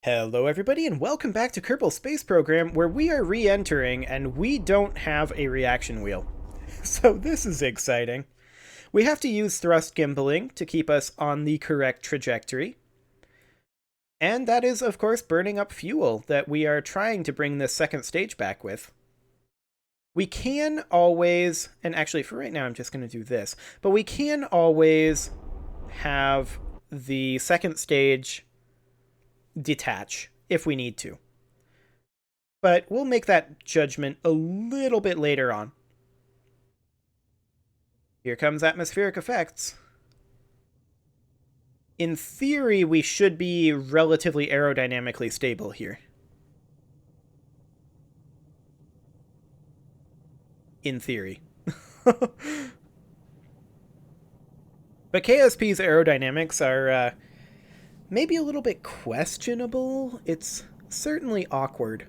Hello everybody and welcome back to Kerbal Space Program, where we are re-entering and we don't have a reaction wheel. So this is exciting. We have to use thrust gimbaling to keep us on the correct trajectory. And that is, of course, burning up fuel that we are trying to bring this second stage back with. We can always, and actually for right now I'm just going to do this, but we can always have the second stage detach if we need to. But we'll make that judgment a little bit later on. Here comes atmospheric effects. In theory, we should be relatively aerodynamically stable here. In theory. But KSP's aerodynamics are maybe a little bit questionable. It's certainly awkward,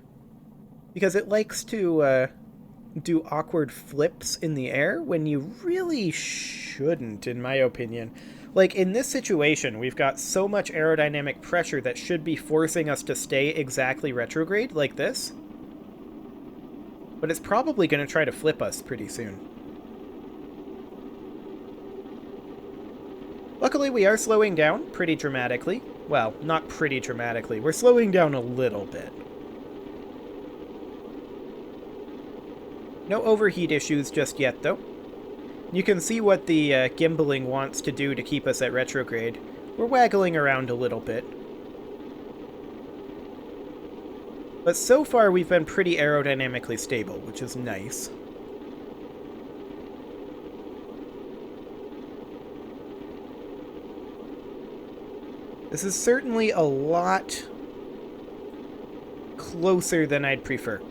because it likes to do awkward flips in the air when you really shouldn't, in my opinion. Like, in this situation, we've got so much aerodynamic pressure that should be forcing us to stay exactly retrograde, like this. But it's probably going to try to flip us pretty soon. Luckily, we are slowing down pretty dramatically. Well, not pretty dramatically. We're slowing down a little bit. No overheat issues just yet, though. You can see what the gimbaling wants to do to keep us at retrograde. We're waggling around a little bit. But so far, we've been pretty aerodynamically stable, which is nice. This is certainly a lot closer than I'd prefer.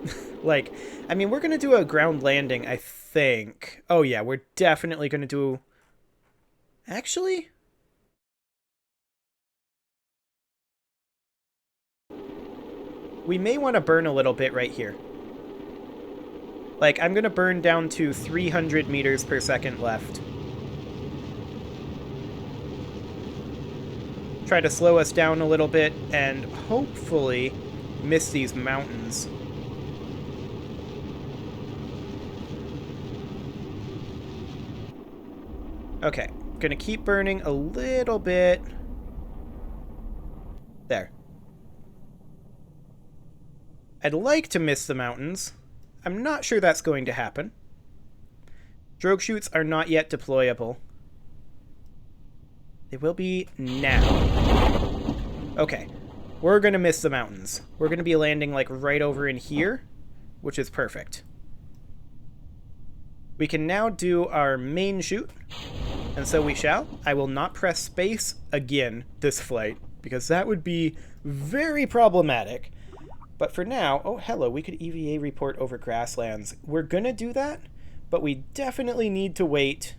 Like, I mean, we're going to do a ground landing, I think. Oh yeah, we're definitely going to do... Actually? We may want to burn a little bit right here. Like, I'm going to burn down to 300 meters per second left. Try to slow us down a little bit and hopefully miss these mountains. Okay, gonna keep burning a little bit. There. I'd like to miss the mountains. I'm not sure that's going to happen. Drogue chutes are not yet deployable. They will be now. Okay, we're gonna miss the mountains. We're gonna be landing like right over in here, which is perfect. We can now do our main chute, and so we shall. I will not press space again this flight, because that would be very problematic. But for now, oh hello, we could EVA report over grasslands. We're gonna do that, but we definitely need to wait.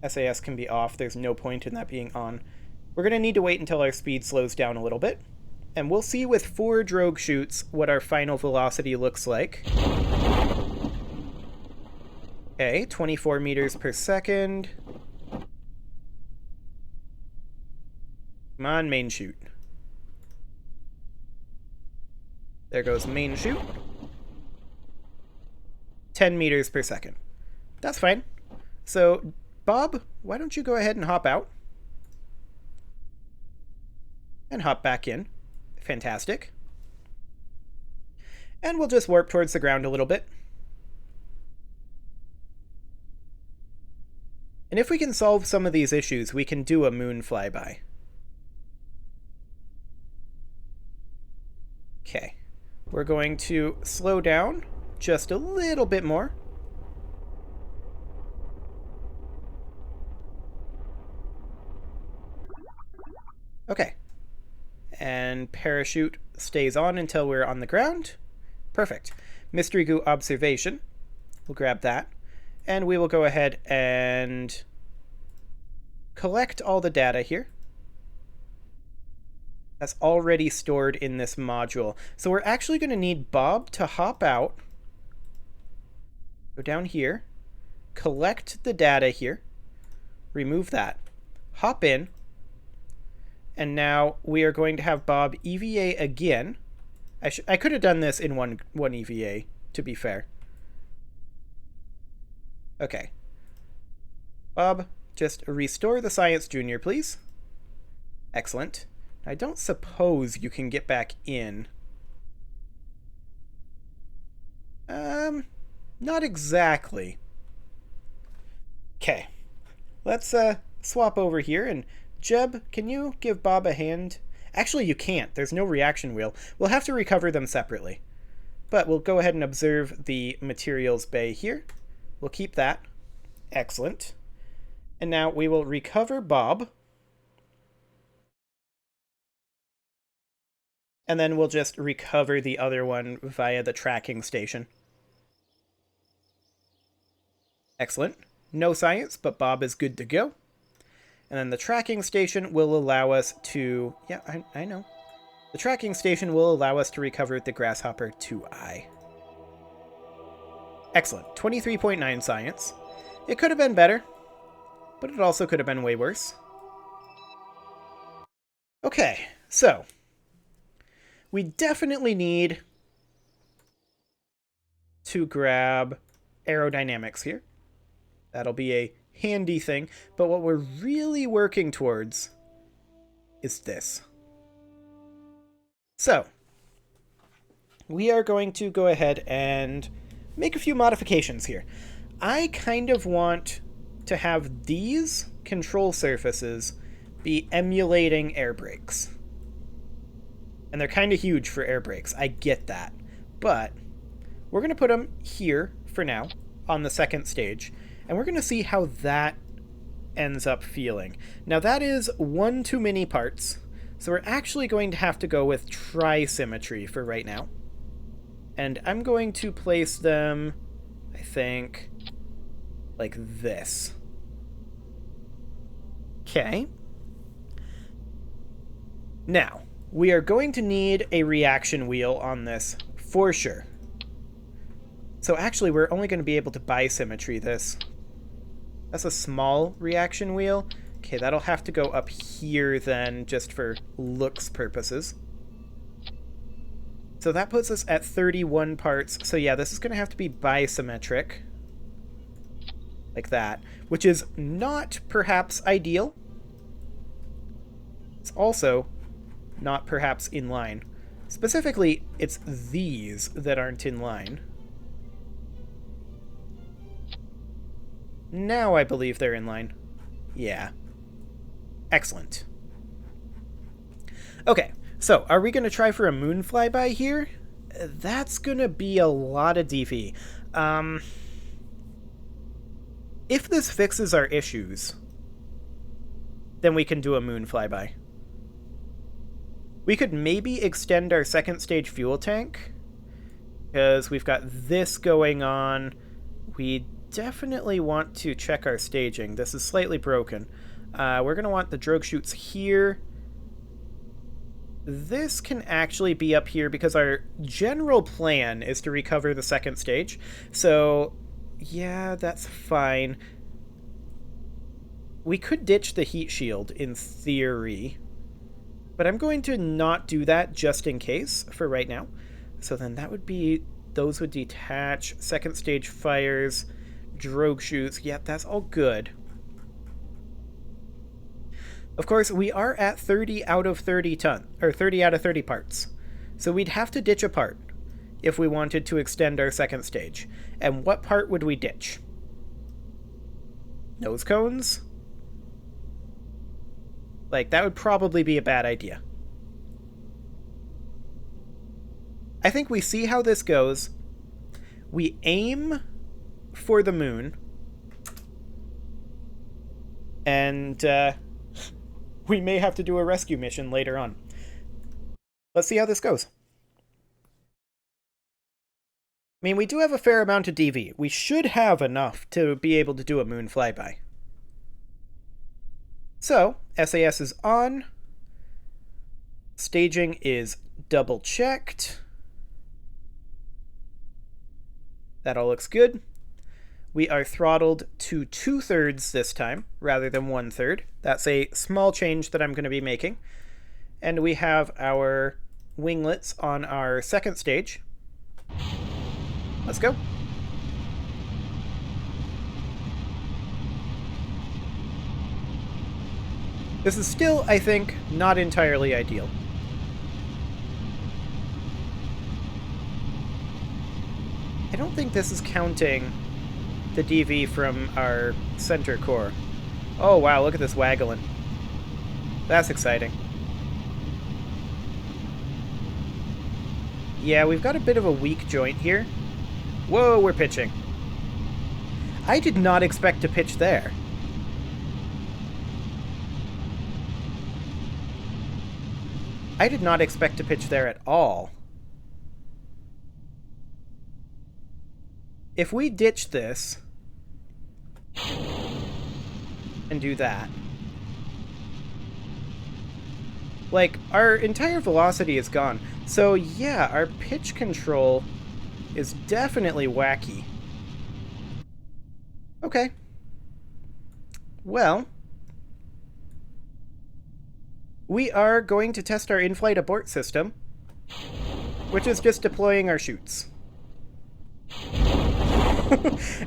SAS can be off, there's no point in that being on. We're gonna need to wait until our speed slows down a little bit, and we'll see with 4 drogue chutes what our final velocity looks like. Okay, 24 meters per second. Come on, main chute. There goes main chute. 10 meters per second. That's fine. So, Bob, why don't you go ahead and hop out? And hop back in. Fantastic. And we'll just warp towards the ground a little bit. And if we can solve some of these issues, we can do a moon flyby. Okay. We're going to slow down just a little bit more. Okay. And parachute stays on until we're on the ground. Perfect. Mystery goo observation. We'll grab that. And we will go ahead and collect all the data here. That's already stored in this module. So we're actually going to need Bob to hop out. Go down here. Collect the data here. Remove that. Hop in. And now we are going to have Bob EVA again. I could have done this in one EVA, to be fair. Okay. Bob, just restore the Science Junior, please. Excellent. I don't suppose you can get back in. Not exactly. Okay. Let's swap over here, and Jeb, can you give Bob a hand? Actually, you can't. There's no reaction wheel. We'll have to recover them separately. But we'll go ahead and observe the materials bay here. We'll keep that. Excellent. And now we will recover Bob. And then we'll just recover the other one via the tracking station. Excellent. No science, but Bob is good to go. And then the tracking station will allow us to... Yeah, I know. The tracking station will allow us to recover the Grasshopper 2i. Excellent. 23.9 science. It could have been better, but it also could have been way worse. Okay, so we definitely need to grab aerodynamics here. That'll be a handy thing, but what we're really working towards is this. So, we are going to go ahead and make a few modifications here. I kind of want to have these control surfaces be emulating air brakes. And they're kind of huge for air brakes, I get that. But we're going to put them here for now on the second stage, and we're going to see how that ends up feeling. Now that is one too many parts, so we're actually going to have to go with tri-symmetry for right now. And I'm going to place them, I think, like this. Okay. Now, we are going to need a reaction wheel on this for sure. So actually, we're only going to be able to bisymmetry this. That's a small reaction wheel. Okay, that'll have to go up here then, just for looks purposes. So that puts us at 31 parts. So yeah, this is going to have to be bisymmetric. Like that. Which is not perhaps ideal. It's also not perhaps in line. Specifically, it's these that aren't in line. Now I believe they're in line. Yeah. Excellent. Okay, so are we going to try for a moon flyby here? That's going to be a lot of DV. If this fixes our issues, then we can do a moon flyby. We could maybe extend our second stage fuel tank, because we've got this going on. We definitely want to check our staging. This is slightly broken. We're going to want the drogue chutes here. This can actually be up here because our general plan is to recover the second stage. So, yeah, that's fine. We could ditch the heat shield in theory, but I'm going to not do that just in case for right now. So then that would be, those would detach, second stage fires, drogue chutes. Yep, that's all good. Of course, we are at 30 out of 30 or 30 out of 30 parts. So we'd have to ditch a part if we wanted to extend our second stage. And what part would we ditch? Nose cones? Like, that would probably be a bad idea. I think we see how this goes. We aim for the moon. And, we may have to do a rescue mission later on. Let's see how this goes. I mean, we do have a fair amount of DV. We should have enough to be able to do a moon flyby. So, SAS is on. Staging is double checked. That all looks good. We are throttled to 2/3 this time, rather than 1/3. That's a small change that I'm going to be making. And we have our winglets on our second stage. Let's go. This is still, I think, not entirely ideal. I don't think this is counting the DV from our center core. Oh wow, look at this waggling. That's exciting. Yeah, we've got a bit of a weak joint here. Whoa, we're pitching. I did not expect to pitch there. I did not expect to pitch there at all. If we ditch this and do that, like, our entire velocity is gone. So yeah, our pitch control is definitely wacky. Okay. Well, we are going to test our in-flight abort system, which is just deploying our chutes.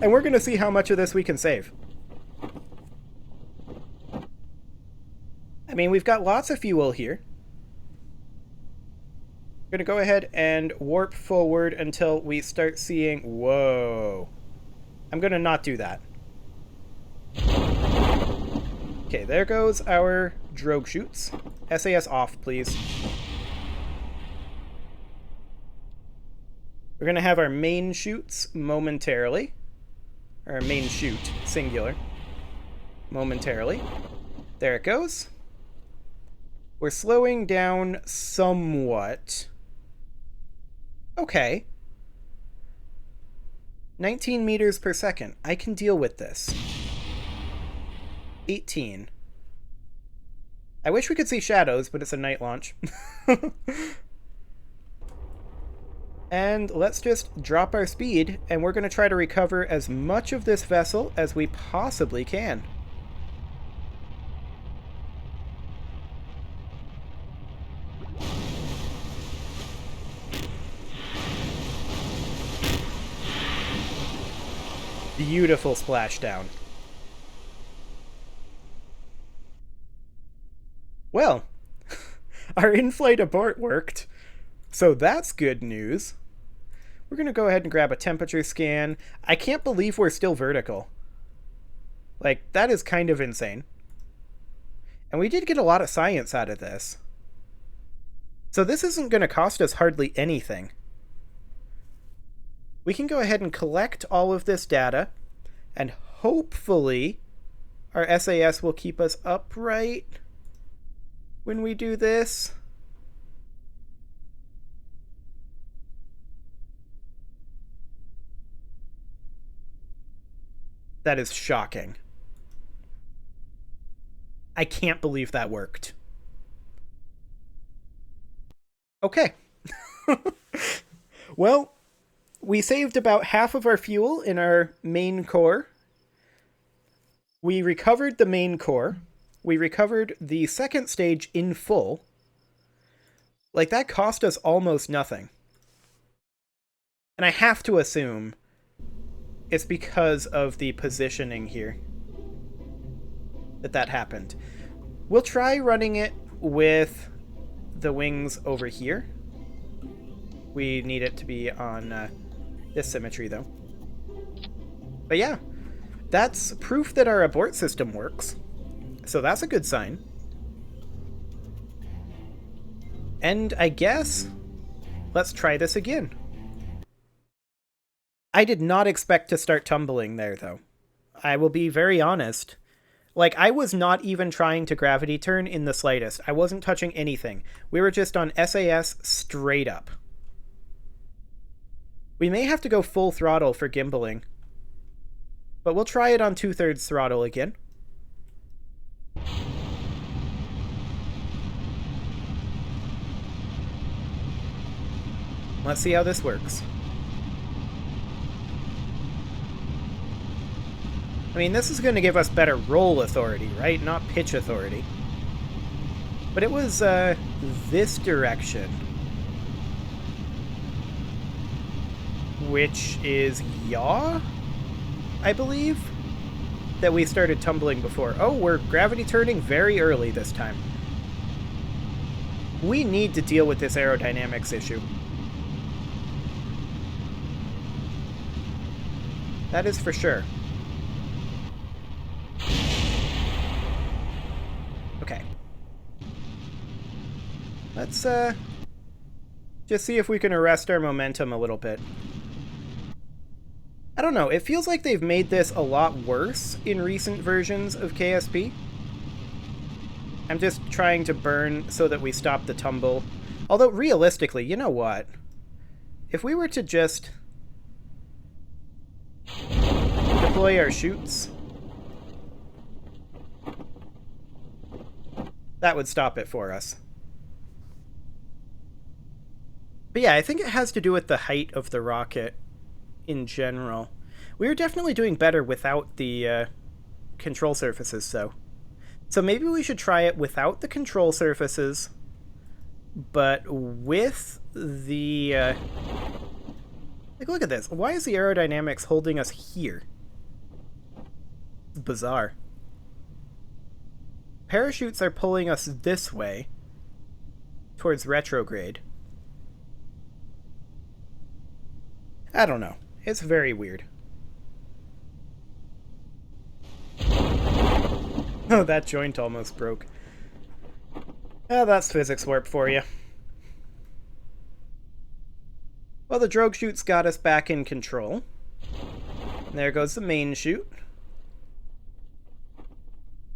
And we're going to see how much of this we can save. I mean, we've got lots of fuel here. We're going to go ahead and warp forward until we start seeing... Whoa. I'm going to not do that. Okay, there goes our drogue chutes. SAS off, please. We're going to have our main chutes momentarily. Or our main chute, singular. Momentarily. There it goes. We're slowing down somewhat. Okay. 19 meters per second. I can deal with this. 18. I wish we could see shadows, but it's a night launch. And let's just drop our speed, and we're going to try to recover as much of this vessel as we possibly can. Beautiful splashdown. Well, our in-flight abort worked, so that's good news. We're going to go ahead and grab a temperature scan. I can't believe we're still vertical. Like, that is kind of insane. And we did get a lot of science out of this. So this isn't going to cost us hardly anything. We can go ahead and collect all of this data, and hopefully our SAS will keep us upright when we do this. That is shocking. I can't believe that worked. Okay. Well, we saved about half of our fuel in our main core. We recovered the main core. We recovered the second stage in full. Like, that cost us almost nothing. And I have to assume it's because of the positioning here that happened. We'll try running it with the wings over here. We need it to be on this symmetry, though. But yeah, that's proof that our abort system works. So that's a good sign. And I guess let's try this again. I did not expect to start tumbling there, though. I will be very honest. Like, I was not even trying to gravity turn in the slightest. I wasn't touching anything. We were just on SAS straight up. We may have to go full throttle for gimbaling. But we'll try it on 2/3 throttle again. Let's see how this works. I mean, this is going to give us better roll authority, right? Not pitch authority. But it was this direction, which is yaw, I believe, that we started tumbling before. Oh, we're gravity turning very early this time. We need to deal with this aerodynamics issue. That is for sure. Okay. Let's just see if we can arrest our momentum a little bit. I don't know, it feels like they've made this a lot worse in recent versions of KSP. I'm just trying to burn so that we stop the tumble. Although, realistically, you know what? If we were to just deploy our chutes, that would stop it for us. But yeah, I think it has to do with the height of the rocket in general. We were definitely doing better without the control surfaces, though. So maybe we should try it without the control surfaces, but with the... Like, look at this. Why is the aerodynamics holding us here? It's bizarre. Parachutes are pulling us this way, towards retrograde. I don't know. It's very weird. Oh, that joint almost broke. Oh, that's physics warp for you. Well, the drogue chute's got us back in control. There goes the main chute.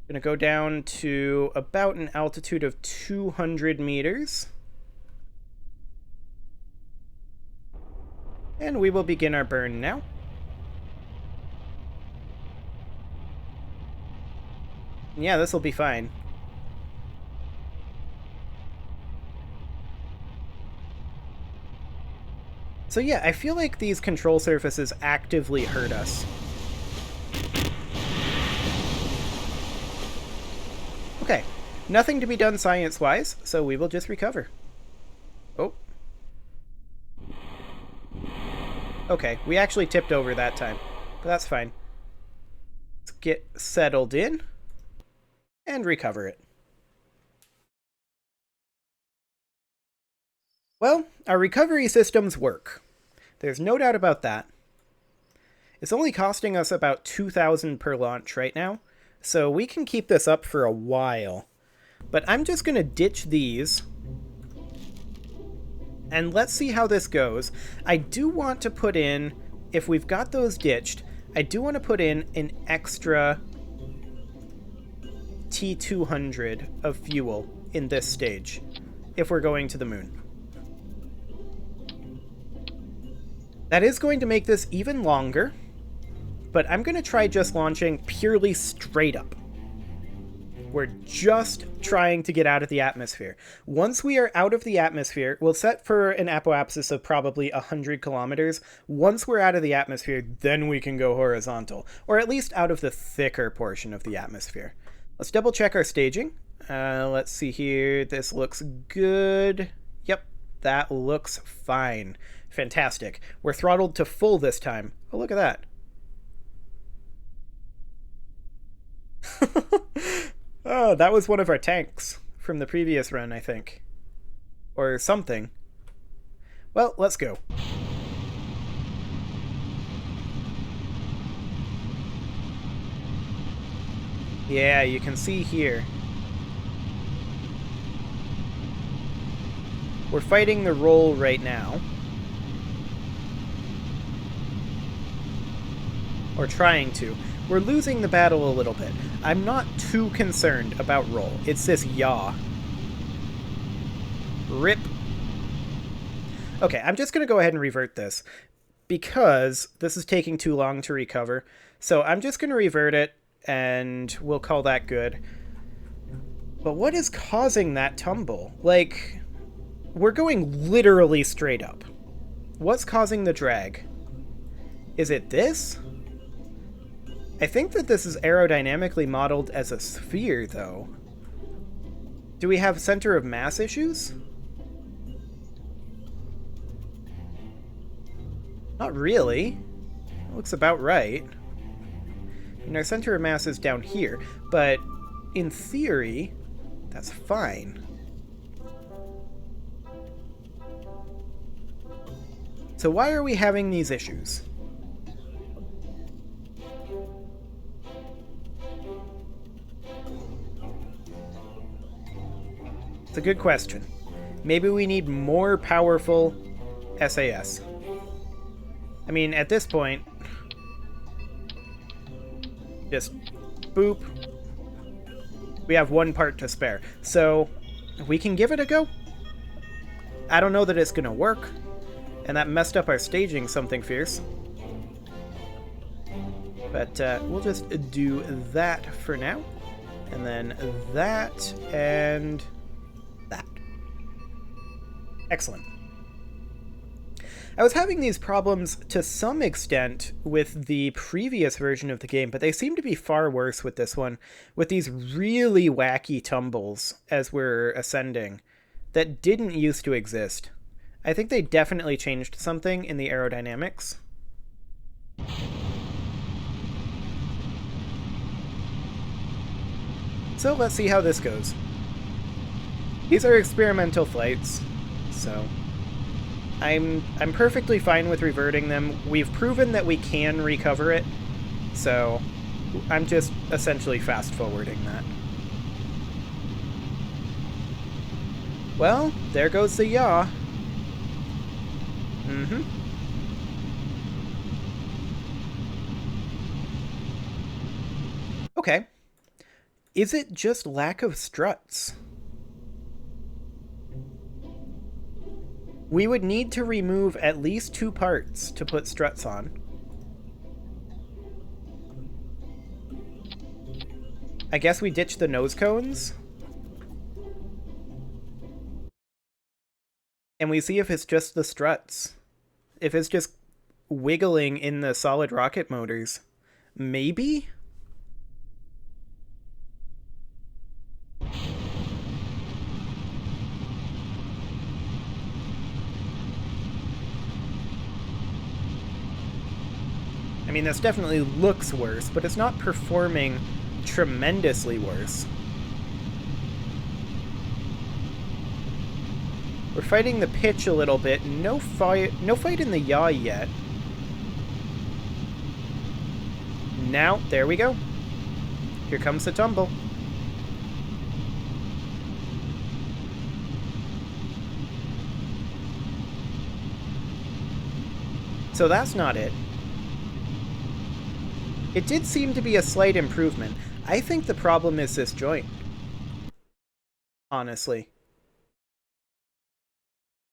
Gonna go down to about an altitude of 200 meters. And we will begin our burn now. Yeah, this will be fine. So yeah, I feel like these control surfaces actively hurt us. Okay, nothing to be done science-wise, so we will just recover. Oh. Okay, we actually tipped over that time, but that's fine. Let's get settled in and recover it. Well, our recovery systems work. There's no doubt about that. It's only costing us about 2,000 per launch right now, so we can keep this up for a while. But I'm just going to ditch these, and let's see how this goes. I do want to put in, if we've got those ditched, I do want to put in an extra T200 of fuel in this stage, if we're going to the moon. That is going to make this even longer, but I'm going to try just launching purely straight up. We're just trying to get out of the atmosphere. Once we are out of the atmosphere, we'll set for an apoapsis of probably 100 kilometers. Once we're out of the atmosphere, then we can go horizontal, or at least out of the thicker portion of the atmosphere. Let's double check our staging. Let's see here. This looks good. Yep, that looks fine. Fantastic. We're throttled to full this time. Oh, look at that. Oh, that was one of our tanks from the previous run, I think. Or something. Well, let's go. Yeah, you can see here. We're fighting the roll right now. Or trying to. We're losing the battle a little bit. I'm not too concerned about roll. It's this yaw. Rip. Okay, I'm just going to go ahead and revert this, because this is taking too long to recover. So I'm just going to revert it, and we'll call that good. But what is causing that tumble? Like, we're going literally straight up. What's causing the drag? Is it this? I think that this is aerodynamically modeled as a sphere, though. Do we have center of mass issues? Not really. It looks about right. And our center of mass is down here, but in theory, that's fine. So why are we having these issues? It's a good question. Maybe we need more powerful SAS. I mean, at this point, just boop. We have one part to spare, so we can give it a go. I don't know that it's gonna work, and that messed up our staging something fierce. But we'll just do that for now, and then that, and that. Excellent. I was having these problems to some extent with the previous version of the game, but they seem to be far worse with this one, with these really wacky tumbles as we're ascending that didn't used to exist. I think they definitely changed something in the aerodynamics. So let's see how this goes. These are experimental flights, so I'm perfectly fine with reverting them. We've proven that we can recover it, so I'm just essentially fast-forwarding that. Well, there goes the yaw. Okay. Is it just lack of struts? We would need to remove at least 2 parts to put struts on. I guess we ditch the nose cones. And we see if it's just the struts. If it's just wiggling in the solid rocket motors. Maybe? I mean, this definitely looks worse, but it's not performing tremendously worse. We're fighting the pitch a little bit. No fight in the yaw yet. Now, there we go. Here comes the tumble. So that's not it. It did seem to be a slight improvement. I think the problem is this joint. Honestly.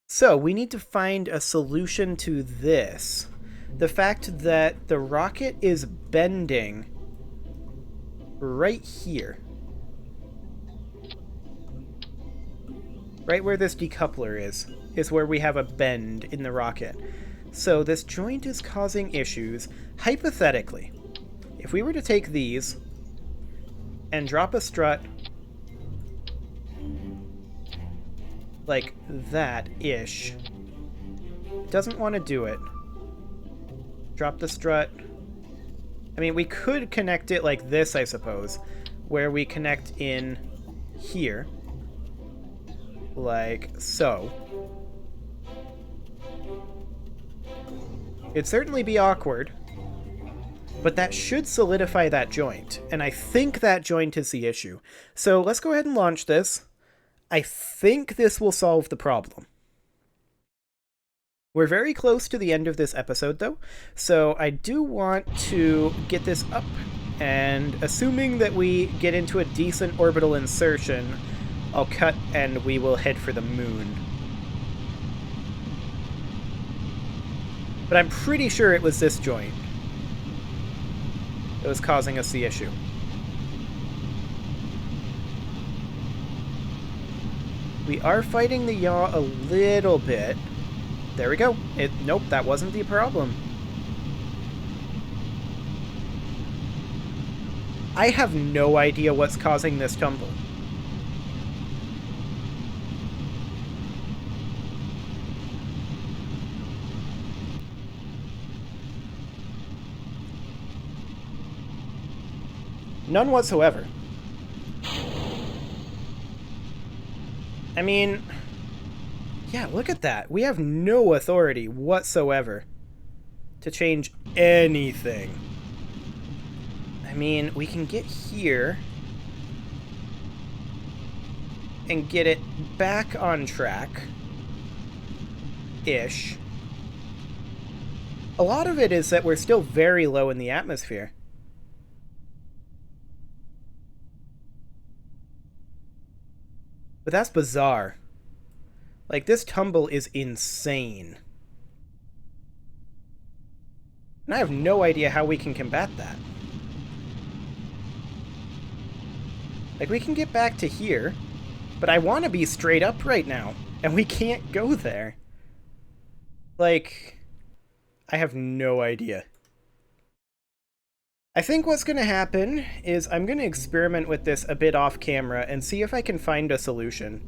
So, we need to find a solution to this. The fact that the rocket is bending right here. Right where this decoupler is where we have a bend in the rocket. So this joint is causing issues. Hypothetically, if we were to take these and drop a strut like that-ish, it doesn't want to do it. Drop the strut. I mean, we could connect it like this, I suppose, where we connect in here, like so. It'd certainly be awkward, but that should solidify that joint, and I think that joint is the issue. So let's go ahead and launch this. I think this will solve the problem. We're very close to the end of this episode, though, so I do want to get this up, and assuming that we get into a decent orbital insertion, I'll cut and we will head for the moon. But I'm pretty sure it was this joint that was causing us the issue. We are fighting the yaw a little bit. There we go. Nope, that wasn't the problem. I have no idea what's causing this tumble. None whatsoever. I mean, yeah, look at that. We have no authority whatsoever to change anything. I mean, we can get here and get it back on track-ish. A lot of it is that we're still very low in the atmosphere. But that's bizarre. Like, this tumble is insane. And I have no idea how we can combat that. Like, we can get back to here, but I want to be straight up right now, and we can't go there. Like, I have no idea. I think what's going to happen is I'm going to experiment with this a bit off camera and see if I can find a solution.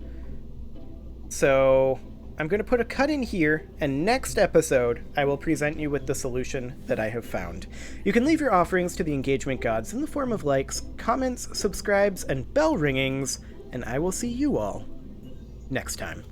So I'm going to put a cut in here, and next episode I will present you with the solution that I have found. You can leave your offerings to the engagement gods in the form of likes, comments, subscribes, and bell ringings, and I will see you all next time.